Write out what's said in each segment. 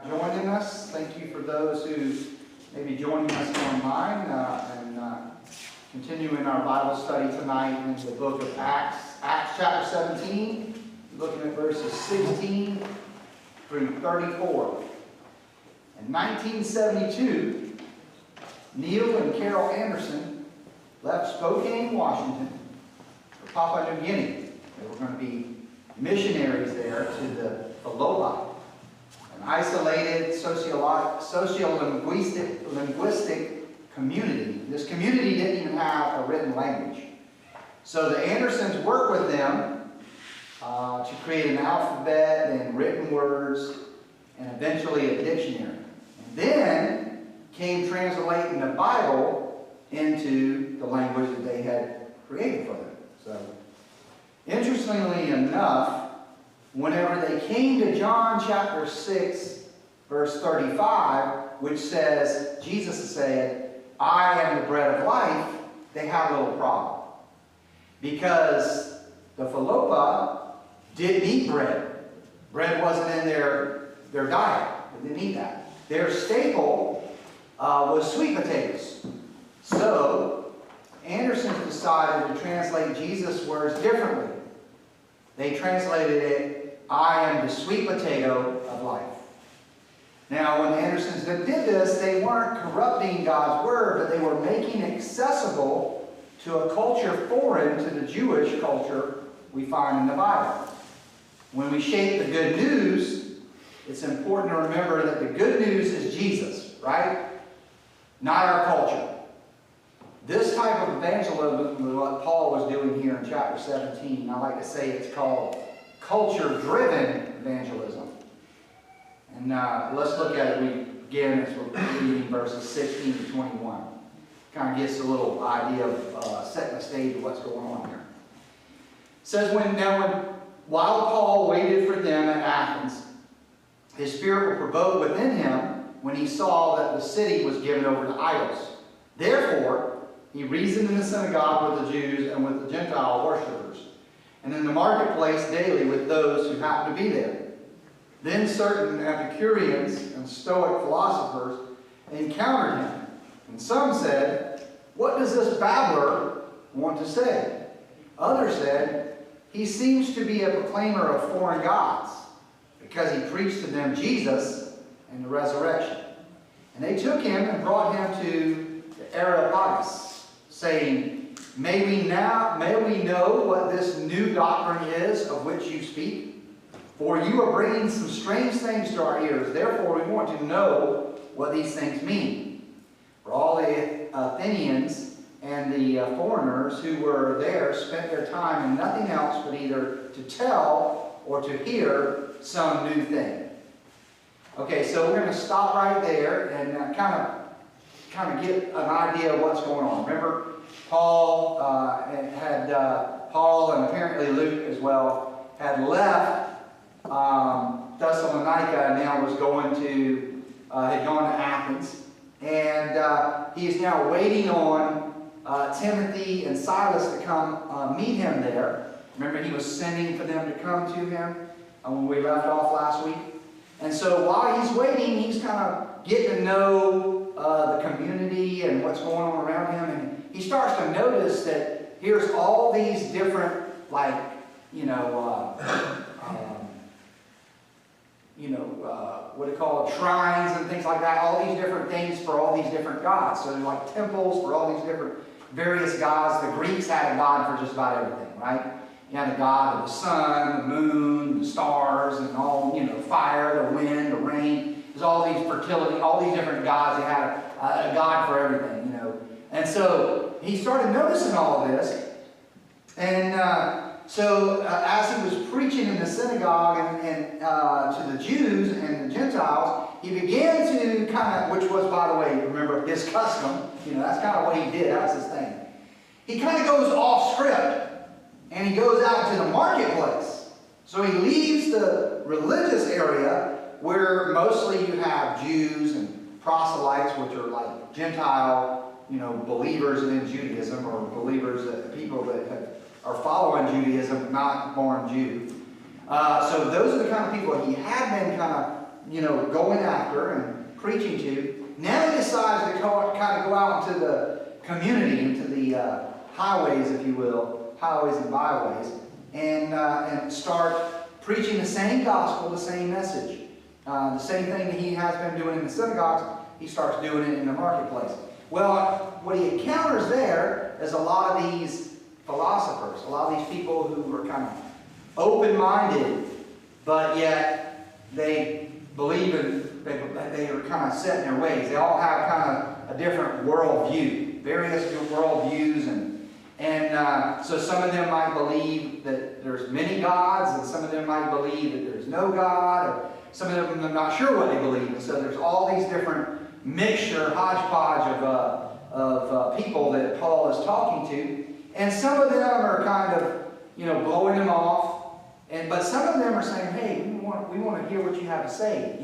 Joining us. Thank you for those who may be joining us online and continuing our Bible study tonight in the book of Acts. Acts chapter 17, looking at verses 16 through 34. In 1972, Neil and Carol Anderson left Spokane, Washington for Papua New Guinea. They were going to be missionaries there to the Falopa, an isolated socio-linguistic community. This community didn't even have a written language. So the Andersons worked with them to create an alphabet and written words and eventually a dictionary. And then came translating the Bible into the language that they had created for them. So, interestingly enough, whenever they came to John chapter 6, verse 35, which says, Jesus said, I am the bread of life, they have a little problem. Because the Falopa didn't eat bread. Bread wasn't in their diet. They didn't eat that. Their staple was sweet potatoes. So, Andersons decided to translate Jesus' words differently. They translated it, I am the sweet potato of life. Now, when the Andersons did this, they weren't corrupting God's word, but they were making it accessible to a culture foreign to the Jewish culture we find in the Bible. When we shape the good news, it's important to remember that the good news is Jesus, right? Not our culture. This type of evangelism is what Paul was doing here in chapter 17. I like to say it's called culture-driven evangelism. And let's look at it again as we're reading verses 16 to 21. Kind of gets a little idea of setting the stage of what's going on here. It says, while Paul waited for them at Athens, his spirit was provoked within him when he saw that the city was given over to idols. Therefore, he reasoned in the synagogue with the Jews and with the Gentile worshippers, and in the marketplace daily with those who happened to be there. Then certain Epicureans and Stoic philosophers encountered him, and some said, what does this babbler want to say? Others said, he seems to be a proclaimer of foreign gods, because he preached to them Jesus and the resurrection. And they took him and brought him to the Areopagus, saying, May we know what this new doctrine is of which you speak? For you are bringing some strange things to our ears. Therefore, we want to know what these things mean. For all the Athenians and the foreigners who were there spent their time in nothing else but either to tell or to hear some new thing. Okay, so we're going to stop right there and kind of get an idea of what's going on. Remember, Paul and apparently Luke as well had left Thessalonica and now was had gone to Athens, and he is now waiting on Timothy and Silas to come meet him there. Remember, he was sending for them to come to him when we left off last week. And so while he's waiting, he's kind of getting to know the community and what's going on around him. And he starts to notice that here's all these different, what do you call it, shrines and things like that. All these different things for all these different gods. So there's like temples for all these different various gods. The Greeks had a god for just about everything, right? You had a god of the sun, the moon, the stars, and all, fire, the wind, the rain. There's all these fertility, all these different gods. They had a god for everything, And so he started noticing all of this. And so as he was preaching in the synagogue and to the Jews and the Gentiles, he began to which was, by the way, remember, his custom. That's kind of what he did. That was his thing. He kind of goes off script. And he goes out to the marketplace. So he leaves the religious area where mostly you have Jews and proselytes, which are like Gentile, believers in Judaism, or believers, people that are following Judaism, not born Jew. So those are the kind of people he had been kind of going after and preaching to. Now he decides to kind of go out into the community, into the highways, if you will, highways and byways, and start preaching the same gospel, the same message. The same thing that he has been doing in the synagogues, he starts doing it in the marketplace. Well, what he encounters there is a lot of these philosophers, a lot of these people who are kind of open-minded, but yet they believe in, they are kind of set in their ways. They all have kind of a different worldview, various worldviews, and so some of them might believe that there's many gods, and some of them might believe that there's no God, or some of them are not sure what they believe. And so there's all these different mixture, hodgepodge of people that Paul is talking to. And some of them are kind of, blowing them off. But some of them are saying, hey, we want to hear what you have to say.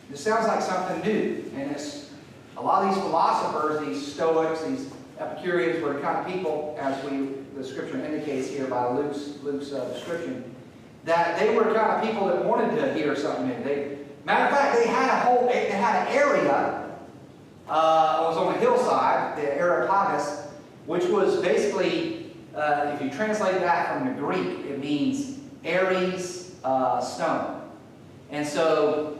This sounds like something new. And it's a lot of these philosophers, these Stoics, these Epicureans were the kind of people, as the scripture indicates here by Luke's description, that they were the kind of people that wanted to hear something new. Matter of fact, they had an area, it was on a hillside, the Areopagus, which was basically, if you translate that from the Greek, it means Ares stone. And so,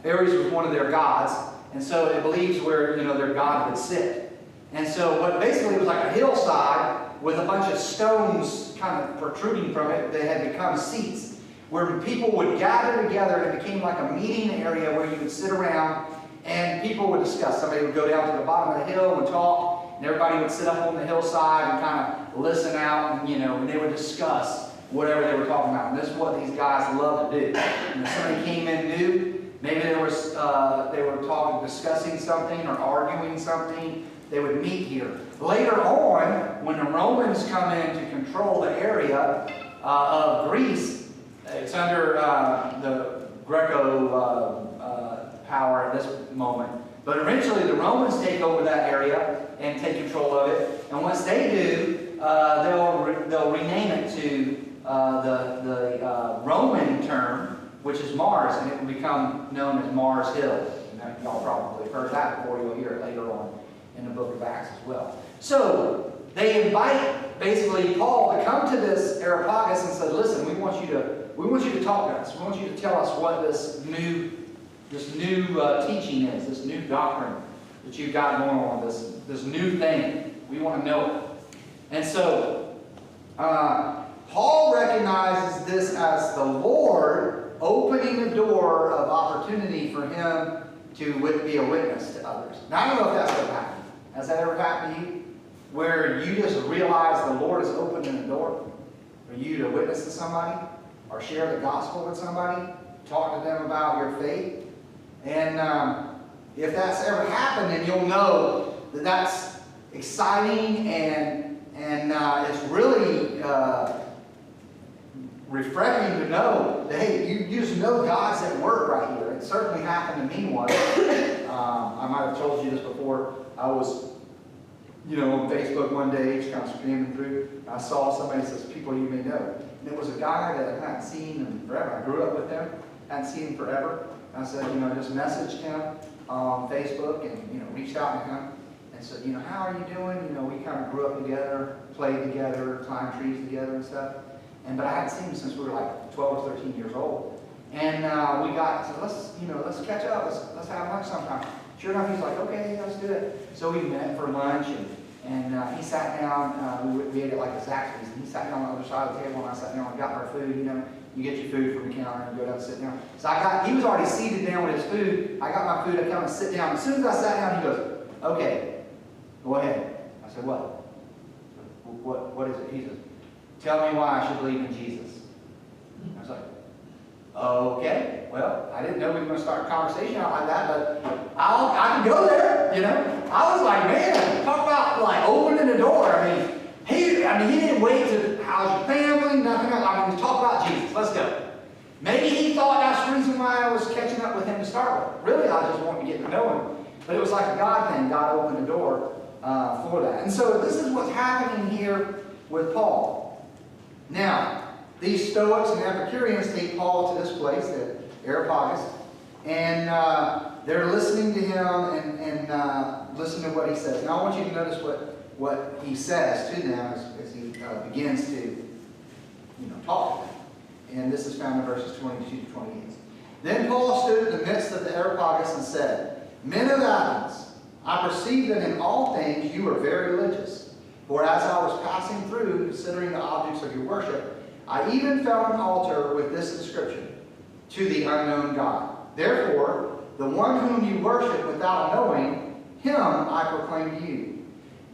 Ares was one of their gods, and so it believes where their god would sit. And so, but basically it was like a hillside with a bunch of stones kind of protruding from it that had become seats, where people would gather together, and it became like a meeting area where you would sit around and people would discuss. Somebody would go down to the bottom of the hill and talk, and everybody would sit up on the hillside and kind of listen out, and they would discuss whatever they were talking about. And this is what these guys love to do. And if somebody came in new, maybe they were discussing something or arguing something, they would meet here. Later on, when the Romans come in to control the area of Greece, it's under the Greco power at this moment. But eventually the Romans take over that area and take control of it. And once they do, they'll rename it to the Roman term, which is Mars, and it will become known as Mars Hill. Y'all probably heard that before. You'll hear it later on in the book of Acts as well. So they invite basically Paul to come to this Areopagus and said, listen, we want you to talk to us. We want you to tell us what this new teaching is, this new doctrine that you've got going on, this new thing. We want to know it. And so Paul recognizes this as the Lord opening the door of opportunity for him to be a witness to others. Now, I don't know if that's ever happened. Has that ever happened to you? Where you just realize the Lord is opening the door for you to witness to somebody or share the gospel with somebody, talk to them about your faith. And if that's ever happened, then you'll know that that's exciting and it's really refreshing to know that, hey, you just know God's at work right here. It certainly happened to me once. I might have told you this before. I was, on Facebook one day, just kind of screaming through. I saw somebody that says, people you may know. And it was a guy that I hadn't seen in forever. I grew up with him, hadn't seen him forever. And I said, just messaged him on Facebook and, reached out to him and said, how are you doing? We kind of grew up together, played together, climbed trees together and stuff. But I hadn't seen him since we were like 12 or 13 years old. And we said, let's catch up, let's have lunch sometime. Sure enough, he's like, okay, let's do it. So we met for lunch, and he sat down. We ate at like a Zaxby's, and he sat down on the other side of the table, and I sat down and got our food. You get your food from the counter and go down and sit down. So he was already seated down with his food. I got my food, I come and sit down. As soon as I sat down, he goes, okay, go ahead. I said, what? What is it? He says, tell me why I should believe in Jesus. I was like, okay, well, I didn't know we were going to start a conversation out like that, but I can go there, I was like, man, talk about like opening the door. He didn't wait to, how's your family, nothing else. Talk about Jesus, let's go. Maybe he thought that's the reason why I was catching up with him to start with. Really, I just wanted to get to know him. But it was like a God thing. God opened the door for that. And so this is what's happening here with Paul. Now, these Stoics and Epicureans take Paul to this place that Areopagus, and they're listening to him and listening to what he says. Now I want you to notice what he says to them as he begins to talk to them. And this is found in verses 22 to 28. Then Paul stood in the midst of the Areopagus and said, Men of Athens, I perceive that in all things you are very religious. For as I was passing through, considering the objects of your worship, I even found an altar with this inscription, To the unknown God. Therefore, the one whom you worship without knowing, him I proclaim to you.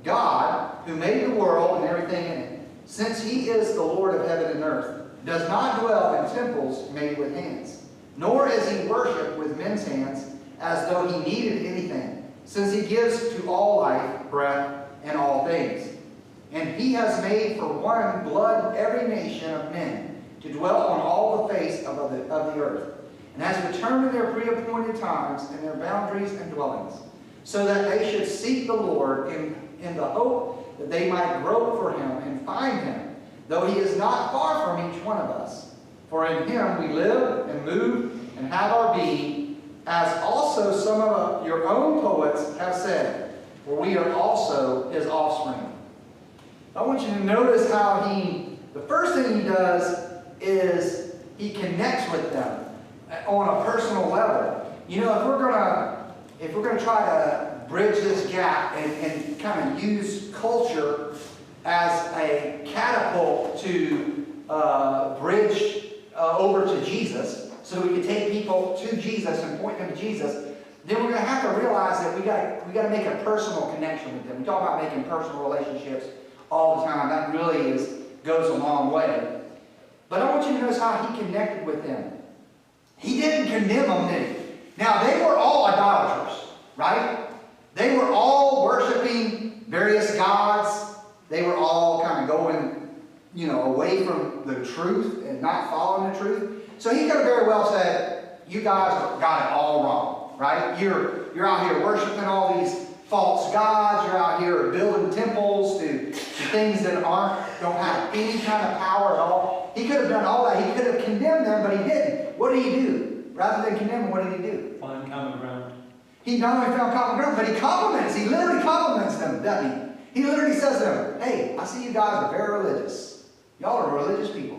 God, who made the world and everything in it, since he is the Lord of heaven and earth, does not dwell in temples made with hands, nor is he worshipped with men's hands as though he needed anything, since he gives to all life, breath, and all things. And he has made for one blood every nation of men to dwell on all the face of the earth, and has determined their pre-appointed times and their boundaries and dwellings, so that they should seek the Lord in the hope that they might grope for him and find him, though he is not far from each one of us. For in him we live and move and have our being, as also some of your own poets have said, for we are also his offspring. I want you to notice how the first thing he does is he connects with them on a personal level. You know, if we're gonna try to bridge this gap and kind of use culture as a catapult to bridge over to Jesus, so we can take people to Jesus and point them to Jesus, then we're going to have to realize that we got to make a personal connection with them. We talk about making personal relationships all the time. That really goes a long way. But I want you to notice how he connected with them. He didn't condemn them, did he? Now, they were all idolaters, right? They were all worshiping various gods. They were all kind of going, away from the truth and not following the truth. So he could have very well said, you guys got it all wrong, right? You're out here worshiping all these false gods. You're out here building temples to things that don't have any kind of power at all. He could have done all that. He could have condemned them, but he didn't. What did he do? Rather than condemn them, what did he do? Find common ground. He not only found common ground, but he compliments. He literally compliments them, doesn't he? He literally says to them, hey, I see you guys are very religious. Y'all are religious people.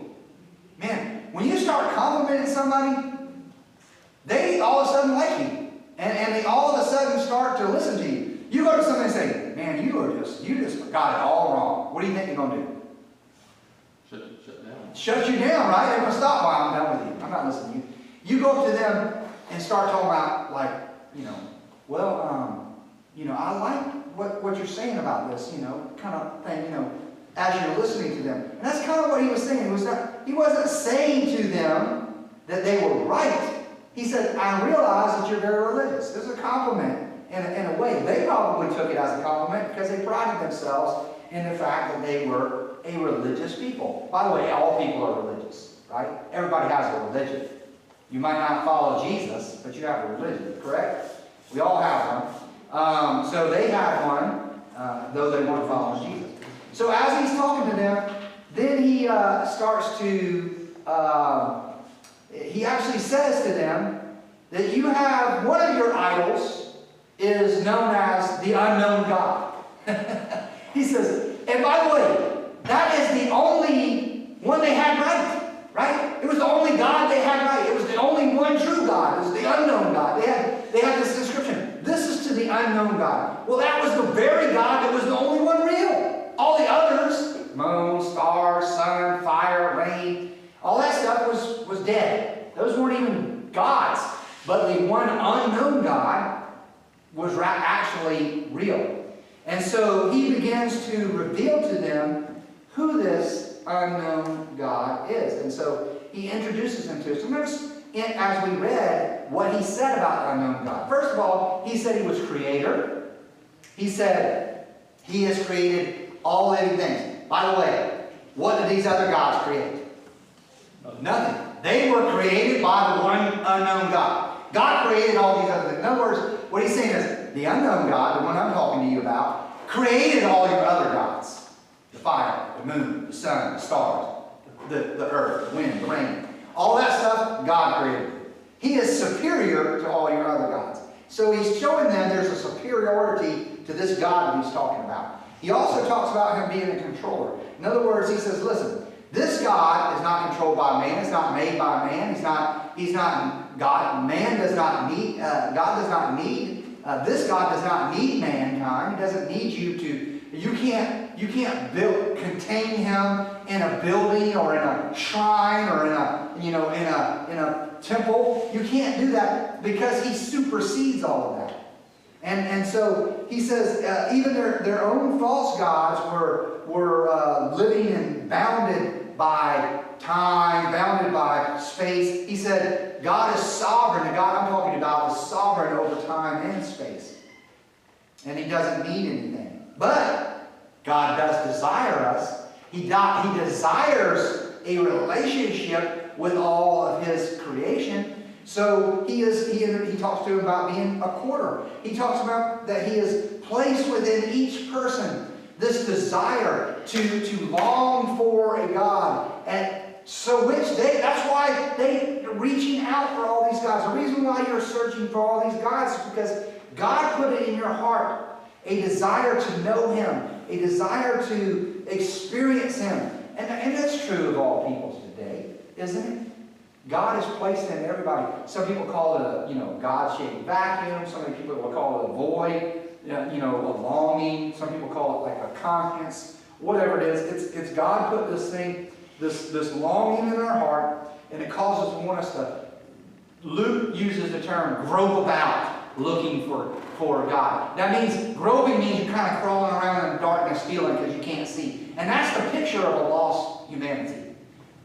Man, when you start complimenting somebody, they all of a sudden like you. And they all of a sudden start to listen to you. You go to somebody and say, man, you just got it all wrong. What do you think they're going to do? Shut down. Shut you down, right? They're going to stop while I'm done with you. I'm not listening to you. You go up to them and start talking about, I like what you're saying about this, kind of thing, as you're listening to them. And that's kind of what he was saying. He wasn't saying to them that they were right. He said, I realize that you're very religious. This is a compliment in a way. They probably took it as a compliment because they prided themselves in the fact that they were a religious people. By the way, all people are religious, right? Everybody has a religion. You might not follow Jesus, but you have a religion, correct? We all have one. So they had one, though they weren't following Jesus. So as he's talking to them, then he starts to, he actually says to them that you have, one of your idols is known as the unknown God. He says, and by the way, that is the only one they had right? It was the only God they had right. It was the only one true God. It was the unknown God. They had this inscription. This is to the unknown God. Well, that was the very God that was the only one real. All the others, moon, stars, sun, fire, rain, all that stuff was dead. Those weren't even gods. But the one unknown God was actually real. And so he begins to reveal to them who this unknown God is. And so he introduces them to us. So notice, as we read, what he said about the unknown God. First of all, he said he was creator. He said he has created all living things. By the way, what did these other gods create? Nothing. They were created by the one unknown God. God created all these other things. In other words, what he's saying is, the unknown God, the one I'm talking to you about, created all your other gods. The fire, the moon, the sun, the stars, the earth, the wind, the rain. All that stuff, God created. He is superior to all your other gods. So he's showing them there's a superiority to this God that he's talking about. He also talks about him being a controller. In other words, he says, listen, this God is not controlled by man. It's not made by man. He's not God. Man does not need, God does not need, this God does not need mankind. He doesn't need you to, you can't contain him in a building or in a shrine or in a temple. You can't do that because he supersedes all of that. And so he says even their own false gods were living and bounded by time, bounded by space. He said God is sovereign. The God I'm talking about is sovereign over time and space. And he doesn't need anything. But God does desire us. He desires a relationship with all of his creation. So he talks to him about being a quarter. He talks about that he is placed within each person this desire to long for a God. And so that's why they're reaching out for all these gods. The reason why you're searching for all these gods is because God put it in your heart a desire to know him, a desire to experience him. And that's true of all peoples today, isn't it? God is placed in everybody. Some people call it a God-shaped vacuum. Some people will call it a void, a longing. Some people call it like a conscience. Whatever it is, it's God put this thing, this longing in our heart, and it causes us to. Luke uses the term grope about, looking for God. That means groping means you're kind of crawling around in darkness, feeling because you can't see, and that's the picture of a lost humanity.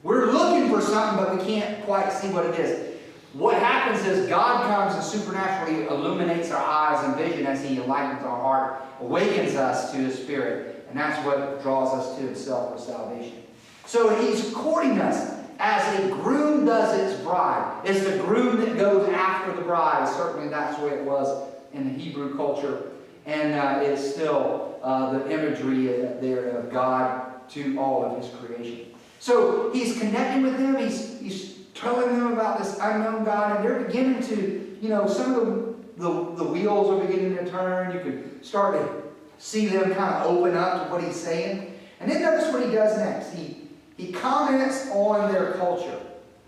We're looking for something, but we can't quite see what it is. What happens is God comes and supernaturally illuminates our eyes and vision as he enlightens our heart, awakens us to his Spirit, and that's what draws us to himself for salvation. So he's courting us as a groom does its bride. It's the groom that goes after the bride. Certainly that's the way it was in the Hebrew culture. And it's still the imagery there of God to all of his creation. So he's connecting with them. He's telling them about this unknown God. And they're beginning to, some of the wheels are beginning to turn. You can start to see them kind of open up to what he's saying. And then notice what he does next. He comments on their culture.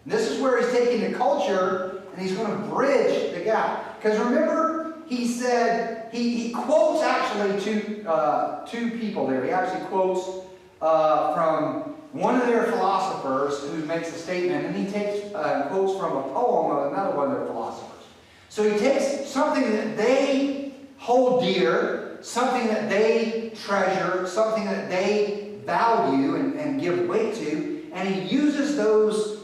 And this is where he's taking the culture and he's going to bridge the gap. Because remember, he said, he quotes actually two people there. He actually quotes from one of their philosophers who makes a statement, and he takes quotes from a poem of another one of their philosophers. So he takes something that they hold dear, something that they treasure, something that they value and give weight to, and he uses those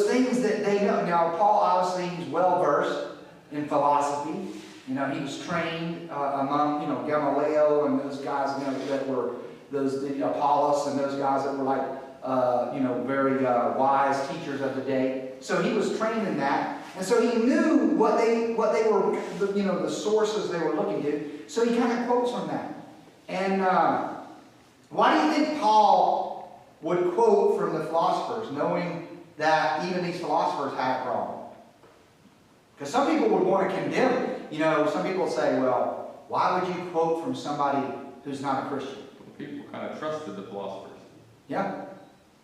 things that they know. Now, Paul obviously he's well versed in philosophy. He was trained among Gamaliel and those guys that were the Apollos and those guys that were like very wise teachers of the day. So he was trained in that, and so he knew what they were the sources they were looking to. So he kind of quotes from that. And why do you think Paul would quote from the philosophers, knowing that even these philosophers had it wrong? Because some people would want to condemn it. Some people say, well, why would you quote from somebody who's not a Christian? People kind of trusted the philosophers. Yeah.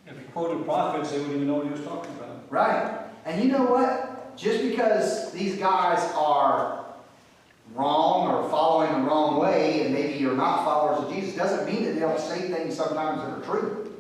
If he quoted prophets, they wouldn't even know what he was talking about. Right. And you know what? Just because these guys are wrong or following the wrong way, and maybe you're not followers of Jesus, doesn't mean that they don't say things sometimes that are true.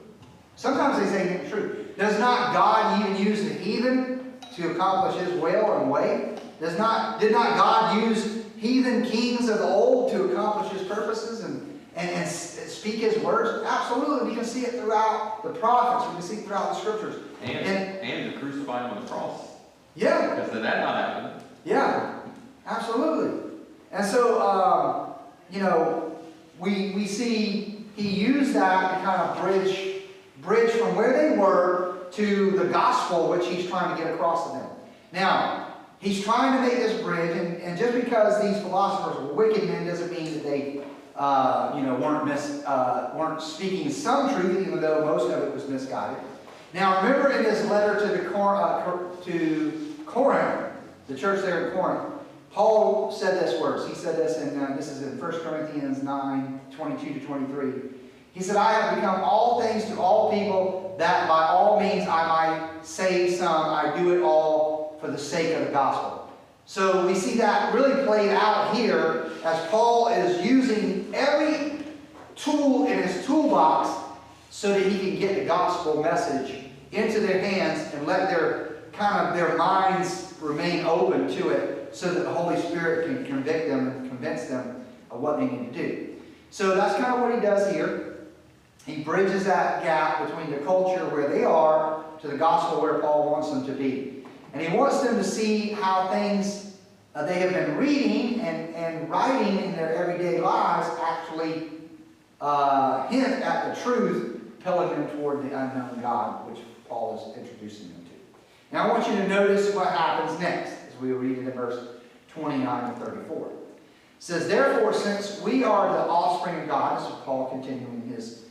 Sometimes they say things true. Does not God even use the heathen to accomplish his will and way? Did not God use heathen kings of the old to accomplish his purposes and speak his words? Absolutely. We can see it throughout the prophets. We can see it throughout the scriptures. And to crucify him on the cross. Yeah. Because did that not happen? Yeah. Absolutely. And so, we see he used that to kind of bridge from where they were to the gospel which he's trying to get across to them. Now, he's trying to make this bridge, and just because these philosophers were wicked men doesn't mean that they weren't speaking some truth, even though most of it was misguided. Now, remember in his letter to Corinth, the church there in Corinth, Paul said this words. He said this, this is in 1 Corinthians 9, 22 to 23. He said, I have become all things to all people, that by all means I might save some. I do it all for the sake of the gospel. So we see that really played out here as Paul is using every tool in his toolbox so that he can get the gospel message into their hands and let their minds remain open to it so that the Holy Spirit can convict them and convince them of what they need to do. So that's kind of what he does here. He bridges that gap between the culture where they are to the gospel where Paul wants them to be. And he wants them to see how things they have been reading and writing in their everyday lives actually hint at the truth, pulling them toward the unknown God, which Paul is introducing them to. Now I want you to notice what happens next as we read it in verse 29 to 34. It says, therefore, since we are the offspring of God, this is Paul continuing his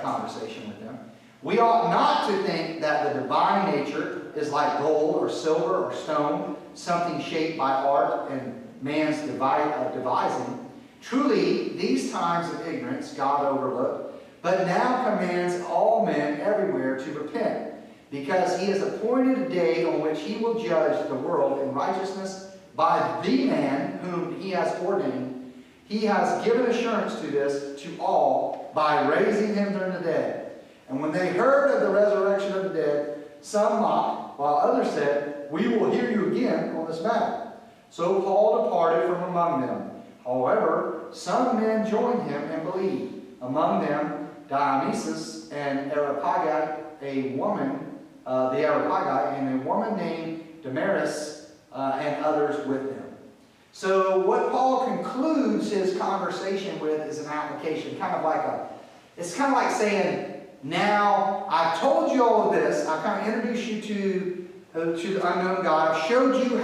conversation with them, we ought not to think that the divine nature is like gold or silver or stone, something shaped by art and man's devising. Truly, these times of ignorance God overlooked, but now commands all men everywhere to repent, because he has appointed a day on which he will judge the world in righteousness by the man whom he has ordained. He has given assurance to this to all by raising him from the dead. And when they heard of the resurrection of the dead, some mocked, while others said, we will hear you again on this matter. So Paul departed from among them. However, some men joined him and believed. Among them, Dionysius and Areopagus, a woman and a woman named Damaris, and others with them. So what Paul concludes his conversation with is an application, it's kind of like saying, now I've told you all of this, I've kind of introduced you to the unknown God, I've showed you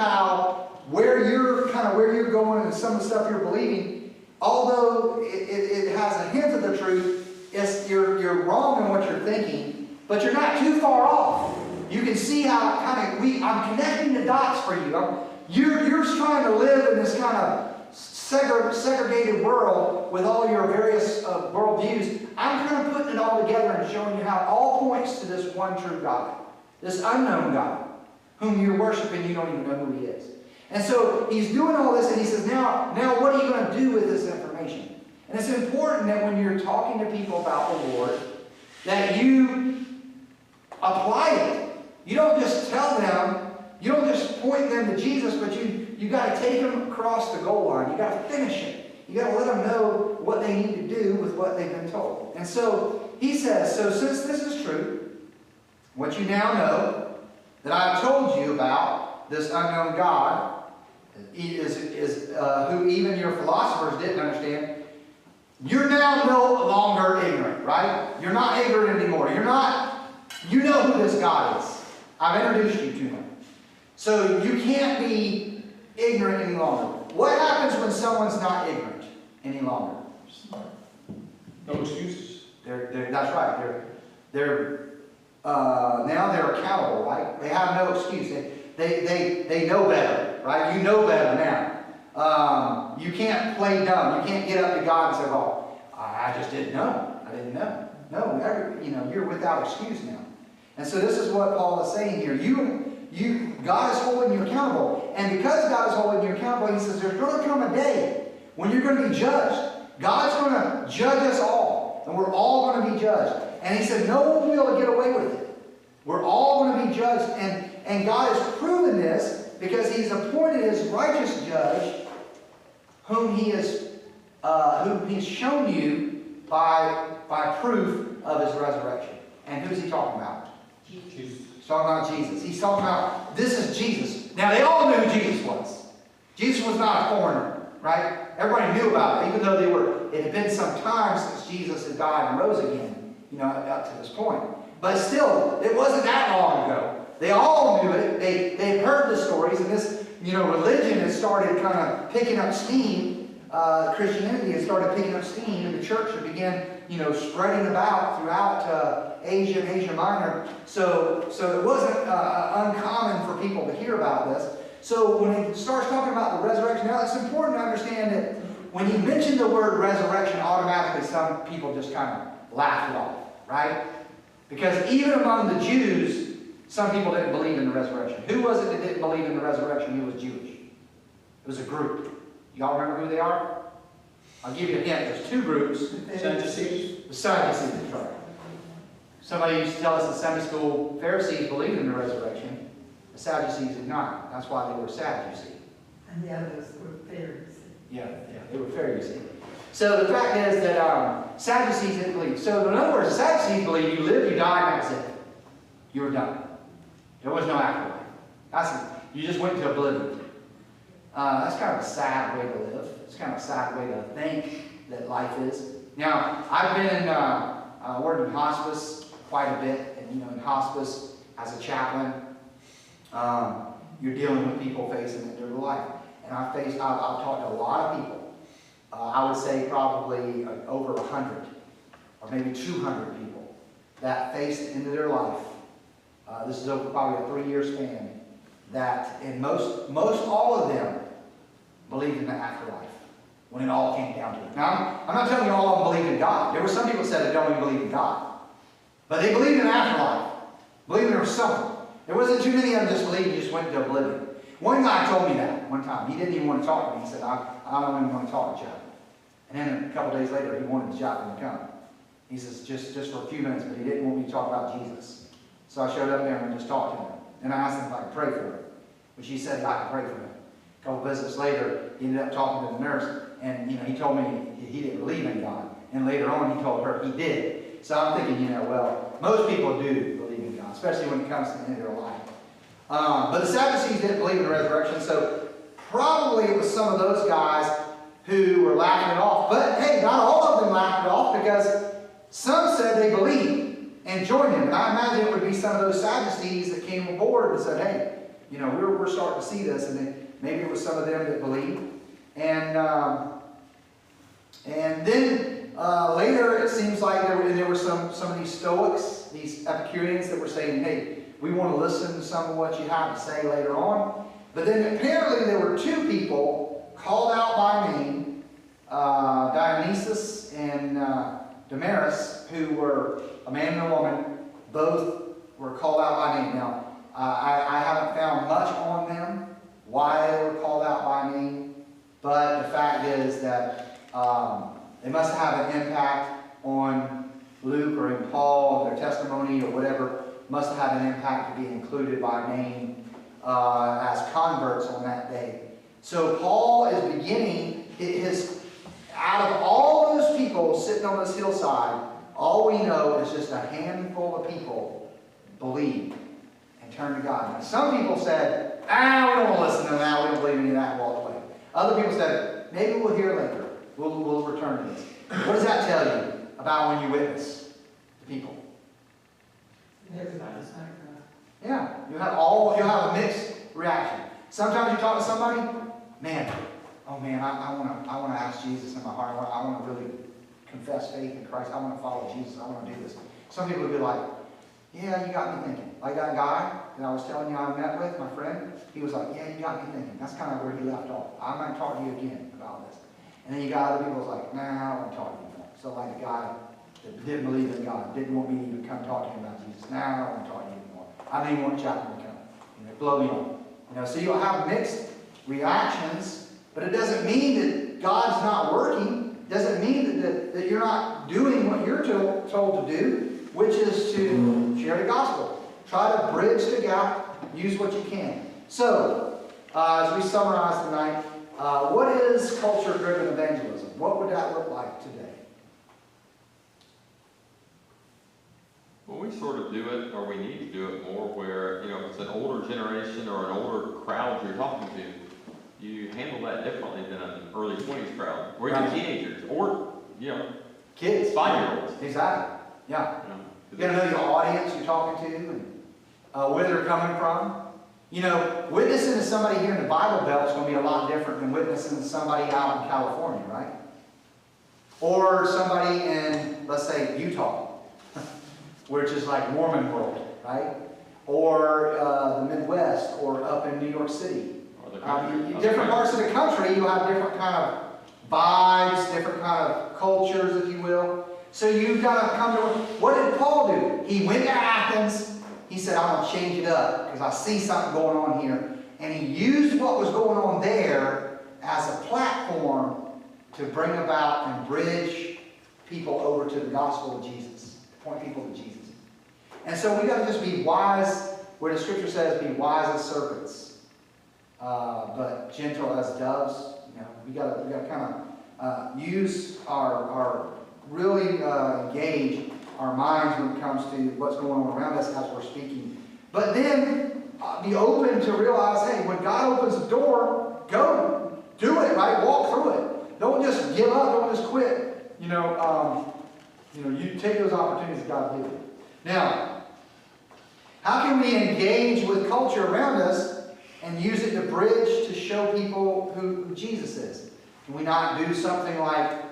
where you're going and some of the stuff you're believing. Although it has a hint of the truth, you're wrong in what you're thinking, but you're not too far off. You can see how I'm connecting the dots for you. You're trying to live in this kind of segregated world with all your various worldviews. I'm kind of putting it all together and showing you how it all points to this one true God, this unknown God, whom you're worshiping, you don't even know who he is. And so he's doing all this, and he says, now what are you going to do with this information? And it's important that when you're talking to people about the Lord, that you apply it. You don't just tell them, you don't just point them to Jesus, but you got to take them across the goal line. You got to finish it. You got to let them know what they need to do with what they've been told. And so he says, so since this is true, what you now know that I've told you about this unknown God is who even your philosophers didn't understand. You're now no longer ignorant, right? You're not ignorant anymore. You know who this God is. I've introduced you to him. So you can't be ignorant any longer. What happens when someone's not ignorant any longer? No excuses. That's right. Now they're accountable, right? They have no excuse. They know better, right? You know better now. You can't play dumb. You can't get up to God and say, "Oh, I just didn't know. I didn't know." No, you're without excuse now. And so this is what Paul is saying here. God is holding you accountable. And because God is holding you accountable, he says there's going to come a day when you're going to be judged. God's going to judge us all. And we're all going to be judged. And he said no one will be able to get away with it. We're all going to be judged. And God has proven this because he's appointed his righteous judge whom he's shown you by proof of his resurrection. And who's he talking about? Jesus. He's talking about Jesus. He's talking about, this is Jesus. Now, they all knew who Jesus was. Jesus was not a foreigner, right? Everybody knew about it, even though it had been some time since Jesus had died and rose again, up to this point. But still, it wasn't that long ago. They all knew it. They've heard the stories, and this, religion has started kind of picking up steam. Christianity has started picking up steam, and the church began spreading about throughout Asia and Asia Minor. So it wasn't uncommon for people to hear about this. So when he starts talking about the resurrection, now it's important to understand that when he mentioned the word resurrection, automatically some people just kind of laughed it off, right? Because even among the Jews, some people didn't believe in the resurrection. Who was it that didn't believe in the resurrection who was Jewish? It was a group. Y'all remember who they are? I'll give you a hint. There's two groups. Sadducees. The Sadducees, that's right. Somebody used to tell us in Sunday school, Pharisees believed in the resurrection. The Sadducees did not. That's why they were sad, you see. And the others were Pharisees. Yeah, they were Pharisees. So the fact is that Sadducees didn't believe. So in other words, the Sadducees believe you live, you die, and that's it. You were done. There was no afterlife. You just went into oblivion. That's kind of a sad way to live. It's kind of a sad way to think that life is. Now, I've been working in hospice quite a bit, and in hospice as a chaplain, you're dealing with people facing the end of their life. And I've talked to a lot of people. I would say probably over 100 or maybe 200 people that face the end of their life. This is over probably a 3-year span. And most all of them believed in the afterlife when it all came down to it. Now, I'm not telling you all of them believed in God. There were some people that said they don't even believe in God. But they believed in the afterlife. Believed there was something. There wasn't too many of them just believed and just went into oblivion. One guy told me that one time. He didn't even want to talk to me. He said, I don't even want to talk to Chaplain. And then a couple days later, he wanted the chaplain to come. He says, just for a few minutes, but he didn't want me to talk about Jesus. So I showed up there and just talked to him. And I asked him if I could pray for him, which he said I could pray for him. A couple visits later, he ended up talking to the nurse, and he told me he didn't believe in God. And later on, he told her he did. So I'm thinking, well, most people do believe in God, especially when it comes to the end of their life. But the Sadducees didn't believe in the resurrection, so probably it was some of those guys who were laughing it off. But hey, not all of them laughed it off, because some said they believed and joined him. And I imagine it would be some of those Sadducees that came aboard and said, hey, we're starting to see this. And then maybe it was some of them that believed. And then later it seems like there were some of these Stoics, these Epicureans that were saying, hey, we want to listen to some of what you have to say later on. But then apparently there were two people called out by name, Dionysus and Damaris, who were a man and a woman. Both were called out by name. Now, I haven't found much on them, why they were called out by name, but the fact is that they must have an impact on Luke or in Paul, their testimony or whatever, must have an impact to be included by name as converts on that day. So Paul is beginning out of all those people sitting on this hillside, all we know is just a handful of people believed and turned to God. Now, some people said, we don't want to listen to that, we don't believe any of that, and walked away. Other people said, maybe we'll hear later. We'll return to this. What does that tell you about when you witness to people? Yeah, you'll have a mixed reaction. Sometimes you talk to somebody, I want to ask Jesus in my heart. I want to really confess faith in Christ. I want to follow Jesus. I want to do this. Some people will be like, yeah, you got me thinking. Like that guy that I was telling you I met with, my friend, he was like, yeah, you got me thinking. That's kind of where he left off. I might talk to you again about this. And then you got other people who's like, nah, I don't want to talk to you anymore. So like the guy that didn't believe in God, didn't want me to even come talk to him about Jesus. Nah, I don't want to talk to you anymore. I don't even want Chaplain to come. Blow me on. So you'll have mixed reactions, but it doesn't mean that God's not working. It doesn't mean that you're not doing what you're told to do, which is to share the gospel. Try to bridge the gap. Use what you can. So, as we summarize tonight, what is culture-driven evangelism? What would that look like today? Well, we sort of do it, or we need to do it more where, if it's an older generation or an older crowd you're talking to, you handle that differently than an early 20s crowd, or even teenagers, or, kids. 5-year-olds. Exactly. Yeah. You got to know your audience you're talking to and where they're coming from. Witnessing to somebody here in the Bible Belt is going to be a lot different than witnessing to somebody out in California, right? Or somebody in, let's say, Utah, which is like Mormon world, right? Or the Midwest, or up in New York City. Or the country. Different parts of the country, you'll have different kind of vibes, different kind of cultures, if you will. So you've got to come to, what did Paul do? He went to Athens. He said, I'm going to change it up because I see something going on here. And he used what was going on there as a platform to bring about and bridge people over to the gospel of Jesus, point people to Jesus. And so we got to just be wise, where the scripture says, be wise as serpents, but gentle as doves. You know, we got to kind of use our really engage our minds when it comes to what's going on around us as we're speaking. But then be open to realize, hey, when God opens the door, go do it, right? Walk through it. Don't just give up. Don't just quit. You take those opportunities that God gives you. Now, how can we engage with culture around us and use it to bridge to show people who Jesus is? Can we not do something like,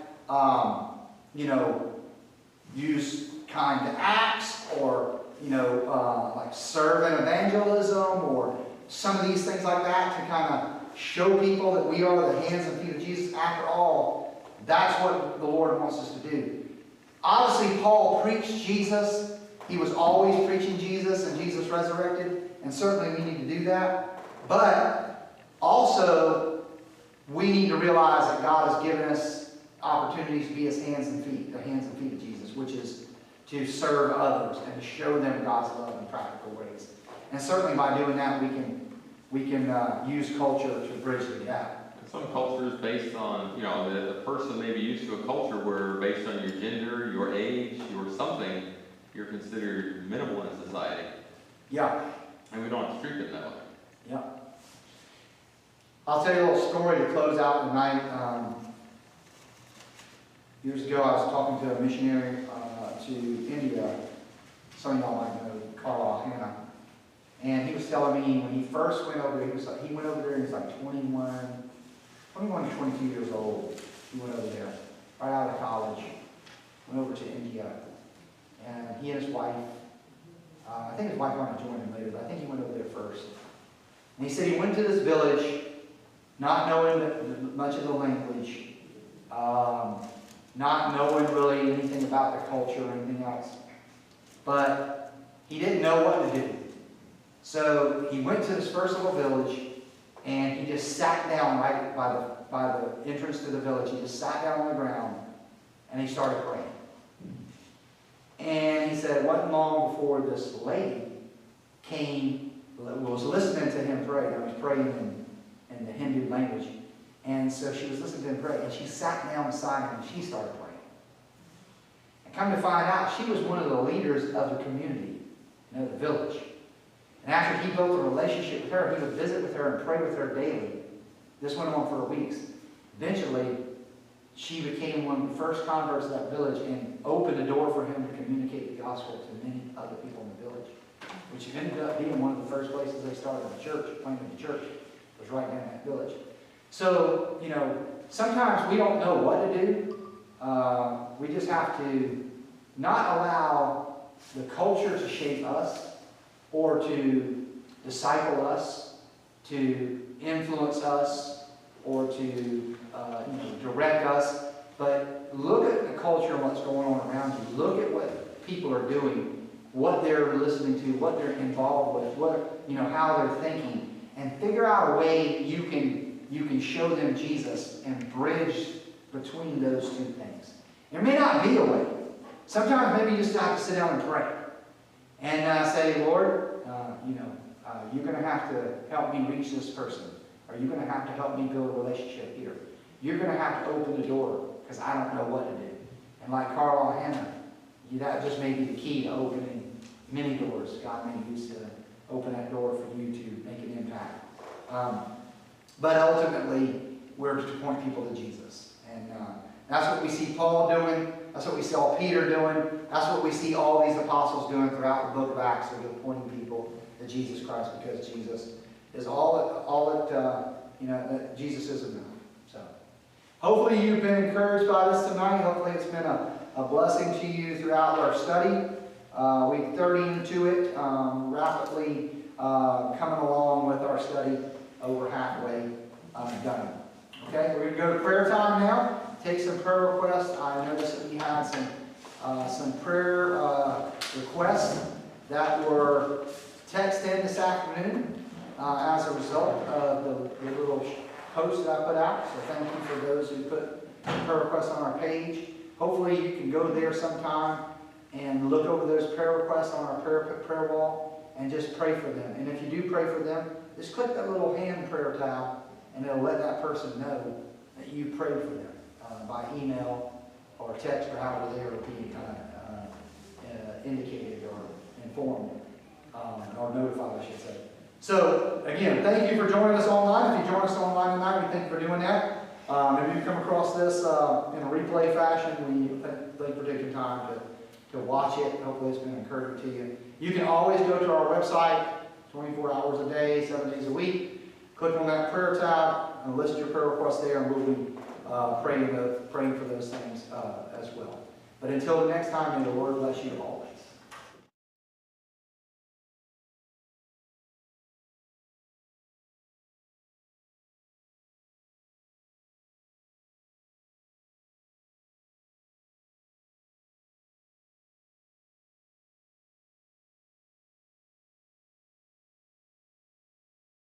use kind acts, or, like serve in evangelism, or some of these things like that to kind of show people that we are the hands and feet of Jesus? After all, that's what the Lord wants us to do. Obviously, Paul preached Jesus. He was always preaching Jesus, and Jesus resurrected, and certainly we need to do that. But also, we need to realize that God has given us opportunities to be His hands and feet, the hands and feet of Jesus, which is to serve others and to show them God's love in practical ways. And certainly by doing that, we can use culture to bridge the gap. Some cultures based on, the person may be used to a culture where based on your gender, your age, your something, you're considered minimal in society. Yeah. And we don't have to treat them that way. Yeah. I'll tell you a little story to close out tonight. Years ago, I was talking to a missionary to India. Some of y'all might know Carl Hanna. And he was telling me when he first went over there, he went over there and he was like 21 to 22 years old. He went over there, right out of college, went over to India. And he and his wife, I think his wife wanted to join him later, but I think he went over there first. And he said he went to this village, not knowing much of the language, not knowing really anything about the culture or anything else. But he didn't know what to do. So he went to this first little village, and he just sat down right by the entrance to the village. He just sat down on the ground, and he started praying. And he said it wasn't long before this lady was listening to him pray. He was praying in the Hindu language. And so she was listening to him pray, and she sat down beside him, and she started praying. And come to find out, she was one of the leaders of the community, the village. And after he built a relationship with her, he would visit with her and pray with her daily. This went on for weeks. Eventually, she became one of the first converts of that village and opened the door for him to communicate the gospel to many other people in the village, which ended up being one of the first places they started a church, planted a church, was right in that village. So, sometimes we don't know what to do. We just have to not allow the culture to shape us or to disciple us, to influence us, or to direct us. But look at the culture and what's going on around you. Look at what people are doing, what they're listening to, what they're involved with, how they're thinking, and figure out a way you can show them Jesus and bridge between those two things. There may not be a way. Sometimes maybe you just have to sit down and pray and say, Lord, you're going to have to help me reach this person, or you're going to have to help me build a relationship here. You're going to have to open the door because I don't know what to do. And like Carl Hanna, that just may be the key to opening many doors. God may use to open that door for you to make an impact. But ultimately, we're to point people to Jesus. And that's what we see Paul doing. That's what we saw Peter doing. That's what we see all these apostles doing throughout the book of Acts. They're pointing people to Jesus Christ because Jesus is that Jesus is enough. So, Hopefully you've been encouraged by this tonight. Hopefully it's been a blessing to you throughout our study. Week 30 into it, rapidly coming along with our study, over halfway done. Okay, we're going to go to prayer time now. Take some prayer requests. I noticed that we had some prayer requests that were texted in this afternoon as a result of the little post that I put out. So thank you for those who put prayer requests on our page. Hopefully you can go there sometime and look over those prayer requests on our prayer wall and just pray for them. And if you do pray for them, just click that little hand prayer tab and it'll let that person know that you prayed for them by email or text or however they are being indicated or informed or notified, I should say. So, again, thank you for joining us online. If you join us online tonight, we thank you for doing that. If you come across this in a replay fashion, we thank you for taking time to watch it. Hopefully it's been encouraging to you. You can always go to our website 24 hours a day, 7 days a week. Click on that prayer tab and list your prayer requests there, and we'll be praying for those things as well. But until the next time, may the Lord bless you always.